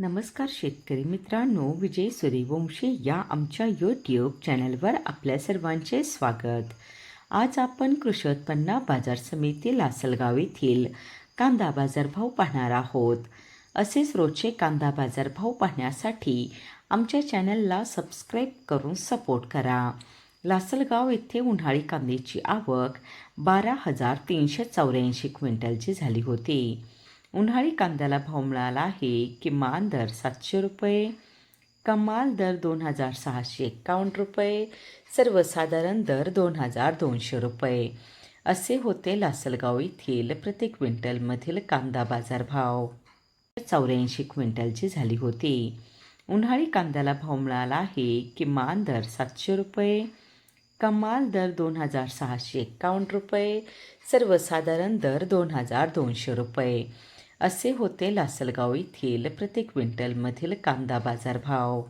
नमस्कार शेतकरी मित्रांनो, विजय सूर्यवंशी या आमच्या यूट्यूब चॅनलवर आपल्या सर्वांचे स्वागत. आज आपण कृषी उत्पन्न बाजार समिती लासलगाव येथील कांदा बाजारभाव पाहणार आहोत. असेच रोजचे कांदा बाजारभाव पाहण्यासाठी आमच्या चॅनलला सबस्क्राईब करून सपोर्ट करा. लासलगाव येथे उन्हाळी कांद्याची आवक 12,384 क्विंटलची झाली होती. उन्हाळी कांद्याला भाव मिळाला आहे. किमान दर 700 रुपये, कमाल दर 2,651 रुपये, सर्वसाधारण दर 2,200 रुपये असे होते लासलगाव येथील प्रति क्विंटलमधील कांदा बाजारभाव. 84 क्विंटलची झाली होती. उन्हाळी कांद्याला भाव मिळाला आहे. किमान दर 700 रुपये, कमाल दर 2,651 रुपये, सर्वसाधारण दर 2,200 रुपये असे होते लासलगाव येथील प्रति क्विंटलमधील कांदा बाजारभाव.